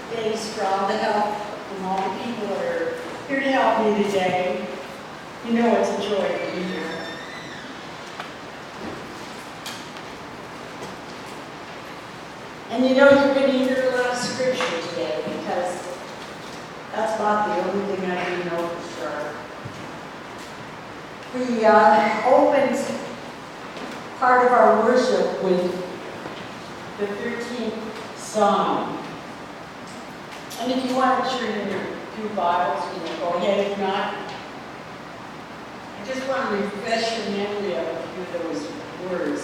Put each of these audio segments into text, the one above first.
stay strong to help from all the people that are here to help me today. You know it's a joy to be here. And you know you're going to hear a lot of scripture today because that's about the only thing I do know for sure. We opened part of our worship with the 13th Psalm. And if you want to turn in your few Bibles, you know, go ahead. If not, I just want to refresh your memory of a few of those words.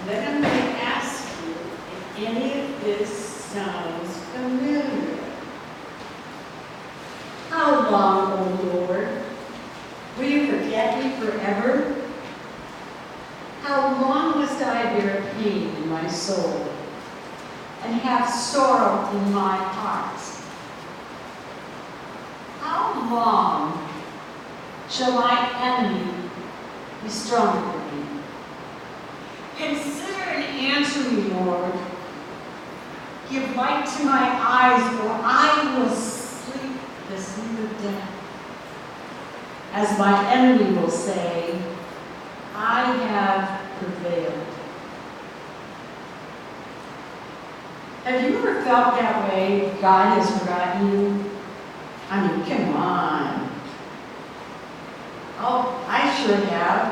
And then I'm going to ask you if any of this sounds familiar. How long, O Lord, will you forget me forever? How long must I bear pain in my soul and have sorrow in my heart? How long shall my enemy be strong for me? Consider and answer me, Lord. Give light to my eyes, or I will sleep the sleep of death. As my enemy will say, I have prevailed. Have you ever felt that way? God has forgotten you? I mean, come on. Oh, I sure have.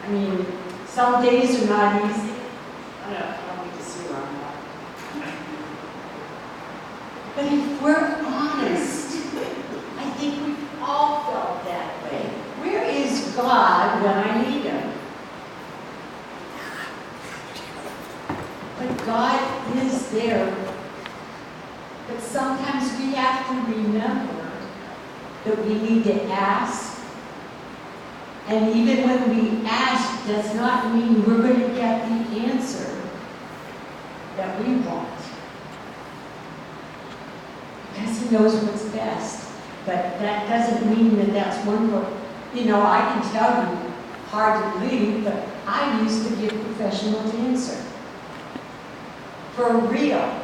I mean, some days are not easy. I don't need to see where I'm at. But if we're honest, I think we've all felt that way. Where is God when I need Him? But God is there. But sometimes we have to remember that we need to ask. And even when we ask, does not mean we're going to get the answer that we want. Because He knows what's best. But that doesn't mean that that's one book. You know, I can tell you, hard to believe, but I used to be a professional dancer. For real.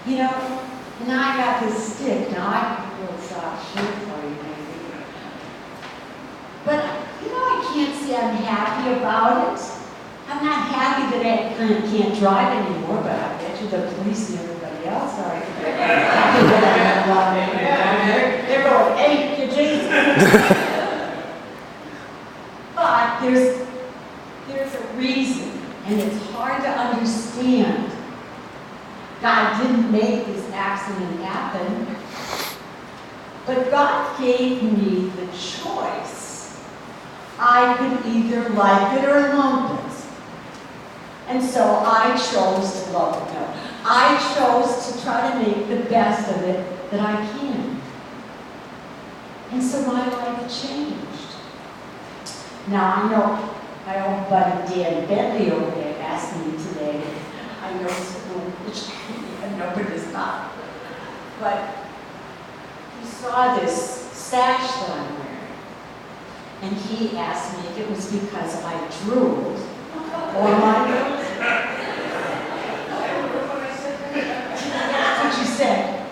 You know, now I got this stick. Now I can real soft shirt for you, maybe. But, you know, I can't say I'm happy about it. I'm not happy that I can't drive anymore, but I bet you the police and everybody else are. They're going, hey, you Jesus. But there's a reason, and it's hard to understand. God didn't make this accident happen, but God gave me the choice. I could either like it or lump it. And so I chose to love it. No, I chose to try to make the best of it that I can. And so my life changed. Now I know my old buddy Dan Bentley over there asked me today. I know school, which I know but it's not. But he saw this sash that I'm wearing. And he asked me if it was because I drooled or my nose. That's what you said.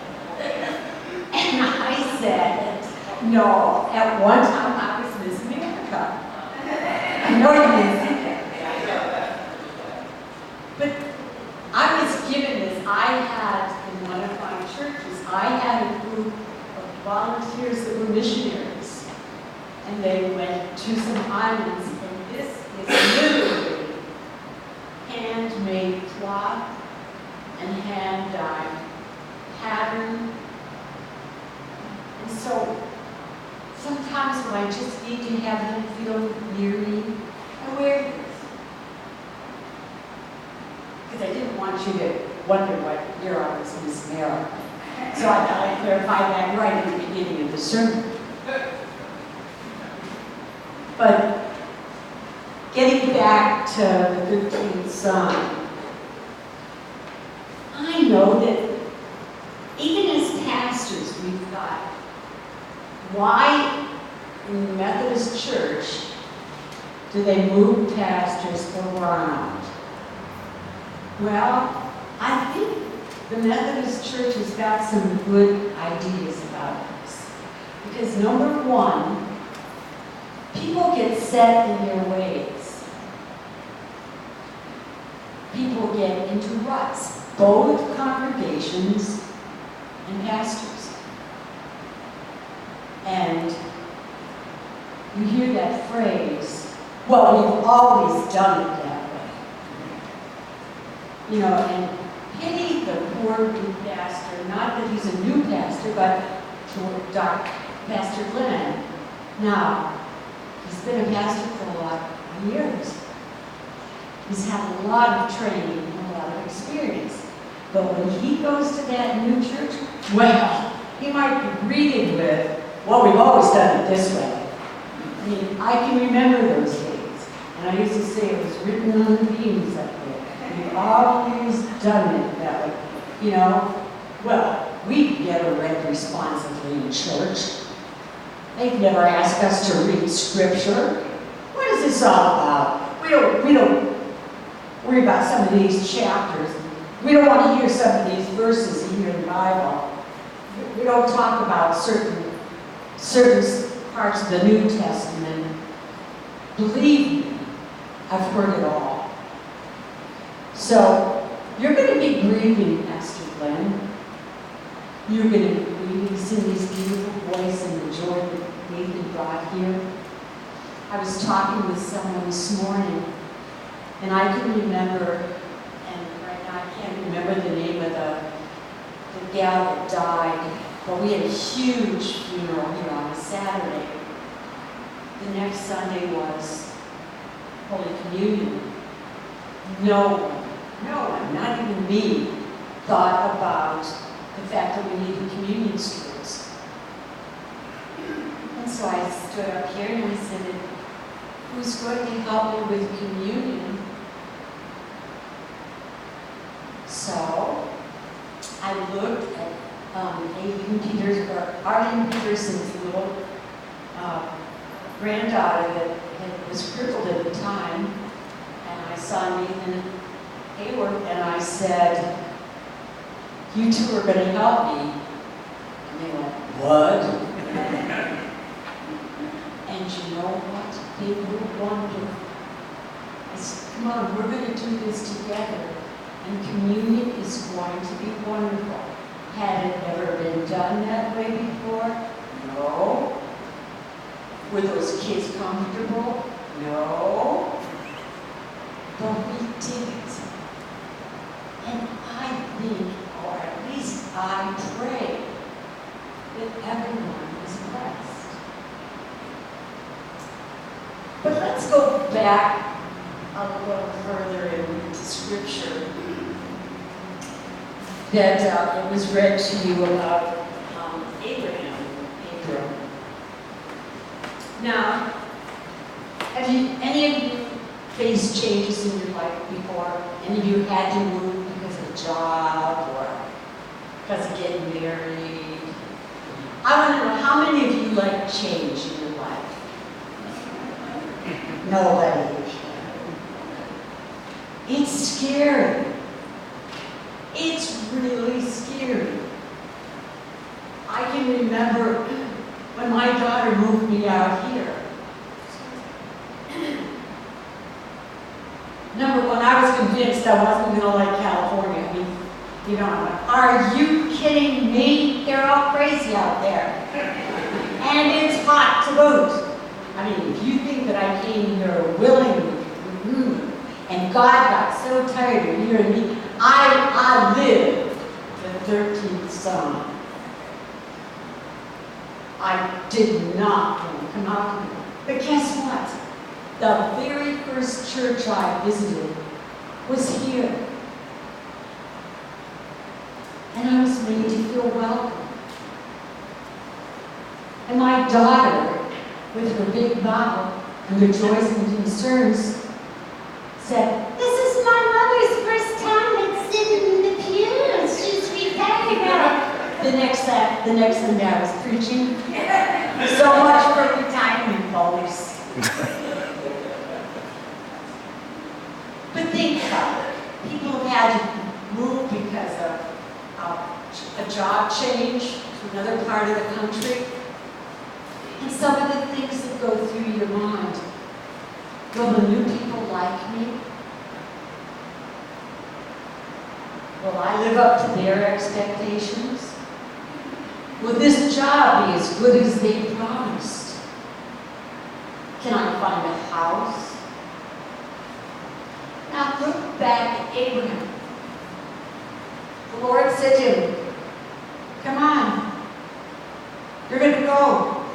And I said, no, at one time I was Miss America. I know you didn't think that. But I was given this. I had, in one of my churches, I had a group of volunteers that were missionaries. And they went to some islands, and this is literally handmade cloth and hand-dyed pattern. And so sometimes when I just need to have them feel near me, I wear this. Because I didn't want you to wonder what year I was Miss America. So I thought I'd clarify that right at the beginning of the sermon. But getting back to the 13th Psalm, I know that even as pastors, we've got, why in the Methodist Church do they move pastors around? Well, I think the Methodist Church has got some good ideas about this. Because number one, people get set in their ways. People get into ruts, both congregations and pastors. And you hear that phrase, well, we've always done it that way. You know, and pity the poor new pastor, not that he's a new pastor, but Pastor Glen. Now, he's been a pastor for a lot of years. He's had a lot of training and a lot of experience. But when he goes to that new church, well, he might be greeted with, well, we've always done it this way. I mean, I can remember those days. And I used to say it was written on the beams up there. We've always done it that way. You know, well, we never read responsibly in church. They've never asked us to read scripture. What is this all about? We don't worry about some of these chapters. We don't want to hear some of these verses here in the Bible. We don't talk about certain parts of the New Testament. Believe me, I've heard it all. So, you're going to be grieving, Pastor Glen. You're going to be grieving Cindy's beautiful voice and the joy that Nathan brought here. I was talking with someone this morning, and I can remember, and right now I can't remember the name of the gal that died, but we had a huge funeral here on a Saturday. The next Sunday was Holy Communion. No one, not even me, thought about the fact that we needed communion strips. And so I stood up here and I said, who's going to help me with communion? So I looked at Arlene Peterson's little granddaughter that was crippled at the time, and I saw Nathan Hayward, and I said, you two are going to help me. And they went, what? And you know what? They were wonderful. I said, come on, we're going to do this together. And communion is going to be wonderful. Had it ever been done that way before? No. Were those kids comfortable? No. But we did it. And I think, or at least I pray, that everyone is blessed. But let's go back a little further into Scripture that it was read to you about Abram. Now, have any of you faced changes in your life before? Any of you had to move because of a job or because of getting married? I want to know, how many of you like change in your life? Nobody. It's scary. It's really scary. I can remember when my daughter moved me out here. Number one, I was convinced I wasn't going to like California. I mean, you know, I went, are you kidding me? They're all crazy out there. And it's hot to boot. I mean, if you think that I came here willingly, and God got so tired of hearing me, I lived the 13th Psalm. I did not want to come out here. But guess what? The very first church I visited was here. And I was made to feel welcome. And my daughter, with her big mouth and her joys and concerns, said, "This is my mother's first time at sitting in the pews. She's repacked about it." The next Sunday I was preaching. So much for retirement, folks. But think about it. People have had job change to another part of the country. And some of the things that go through your mind. Will the new people like me? Will I live up to their expectations? Will this job be as good as they promised? Can I find a house? Now look back at Abraham. The Lord said to him, come on, you're going to go.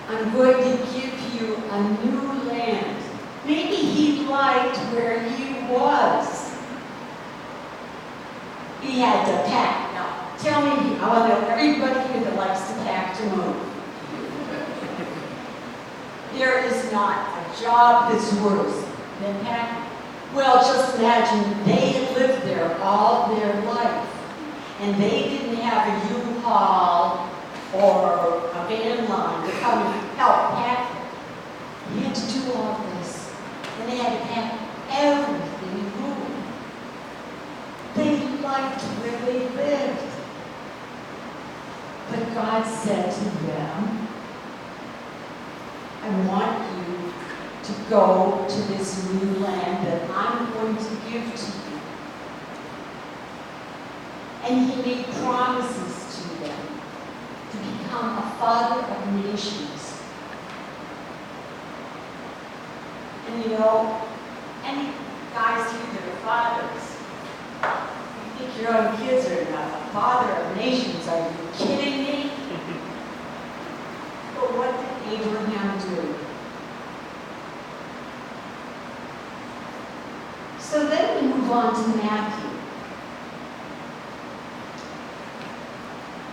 I'm going to give you a new land. Maybe he liked where he was. He had to pack. Now, tell me, I want to know everybody here that likes to pack to move. There is not a job that's worse than packing. Well, just imagine they had lived there all their life, and they didn't have a U-Haul or a van line to come and help pack them. They had to do all this, and they had to pack everything home. They liked where they lived. But God said to them, I want you to go to this new land that I'm going to give to you. And he made promises to them to become a father of nations. And you know, any guys here that are fathers, you think your own kids are enough. A father of nations, are you kidding me? But what did Abraham do? So then we move on to Matthew.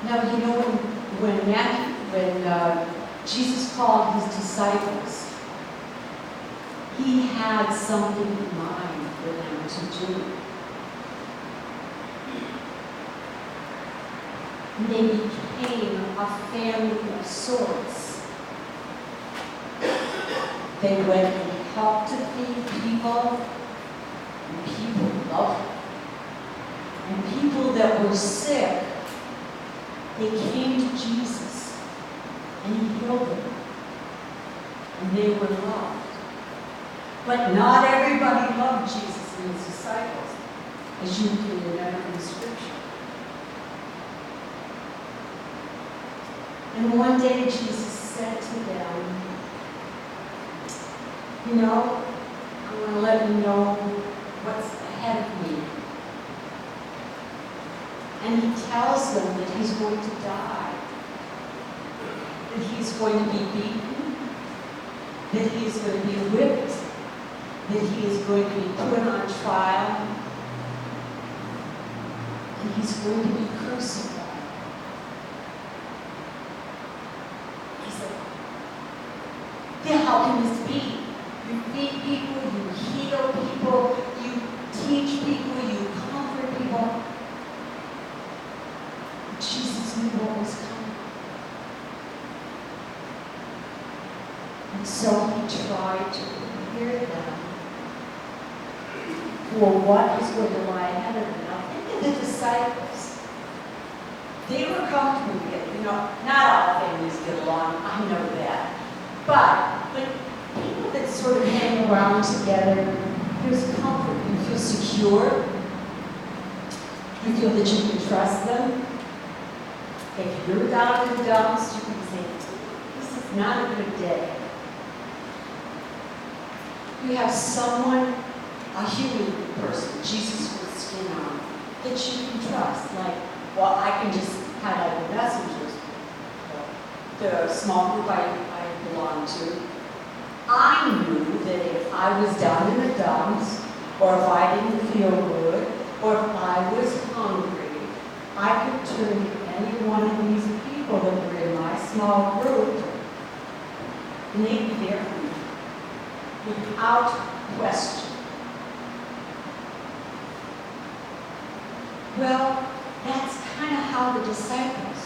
Now, you know, when Jesus called his disciples, he had something in mind for them to do. And they became a family of sorts. They went and helped to feed people, and people loved them. And people that were sick, they came to Jesus, and he healed them, and they were loved. But not everybody loved Jesus and his disciples, as you can remember in Scripture. And one day Jesus said to them, you know, I want to let you know what's ahead of me. And he tells them that he's going to die, that he's going to be beaten, that he's going to be whipped, that he is going to be put on trial, and he's going to be crucified. He said, yeah, how can this be? You feed people, you heal people, you teach people, you comfort people. Jesus knew what was coming. And so he tried to prepare them for what was going to lie ahead of them. Now think of the disciples. They were comfortable together. You know, not all families get along, I know that. But when people that sort of hang around together, there's comfort. You feel secure. You feel that you can trust them. If you're down in the dumps, you can say, this is not a good day. You have someone, a human person, Jesus with skin on, that you can trust. Like, well, I can just highlight the messengers, the small group I belong to. I knew that if I was down in the dumps, or if I didn't feel good, or if I was hungry, I could turn to any one of these people that were in my small group, and they'd be there for me, without question. Well, that's kind of how the disciples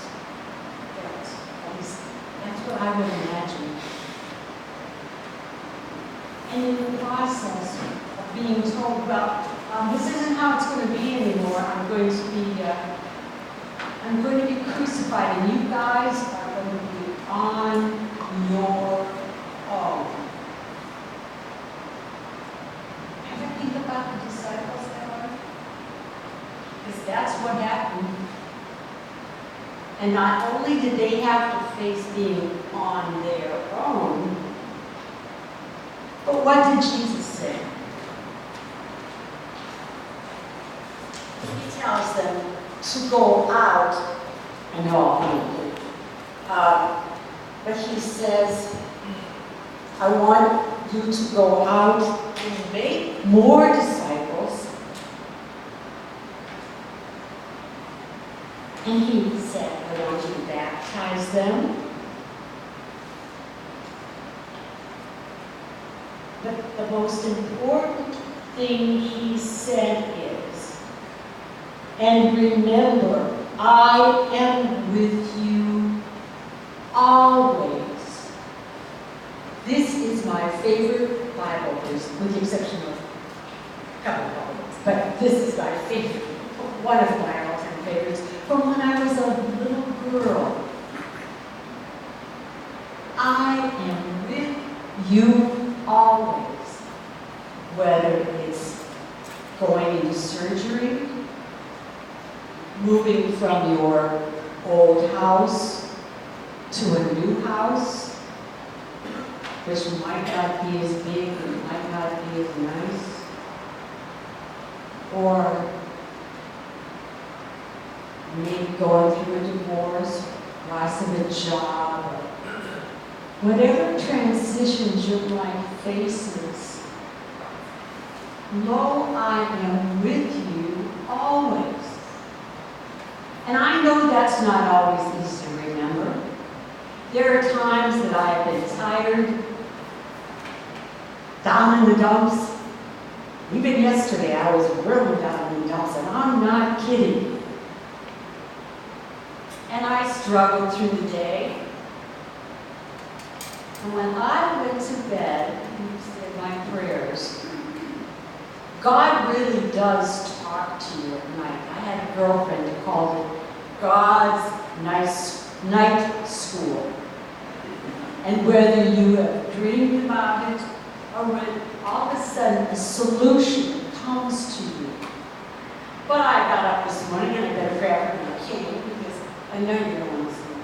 felt. At least that's what I would imagine. And in the process of being told, well, this isn't how it's going to be anymore. I'm going to be I'm going to be crucified, and you guys are going to be on your own. Ever think about the disciples that way? Because that's what happened. And not only did they have to face being on their own, but what did Jesus say? He tells them to go out, I know, but he says, I want you to go out and make more disciples. And he said, I want you to baptize them. But the most important thing he said is, and remember, I am with you always. This is my favorite Bible verse, with the exception of a couple of Bibles, but this is my favorite, one of my all-time favorites, from when I was a little girl. I am with you always, whether it's going into surgery, moving from your old house to a new house, which might not be as big, it might not be as nice, or maybe going through a divorce, loss of a job, or whatever transitions your life faces, lo, I am with you always. And I know that's not always easy to remember. There are times that I have been tired, down in the dumps. Even yesterday, I was really down in the dumps, and I'm not kidding. And I struggled through the day. And when I went to bed and said my prayers, God really does talk to you at night. I had a girlfriend who called it God's night school. And whether you have dreamed about it, or when all of a sudden a solution comes to you. But I got up this morning and I better pray after I came, because I know you don't want to sleep.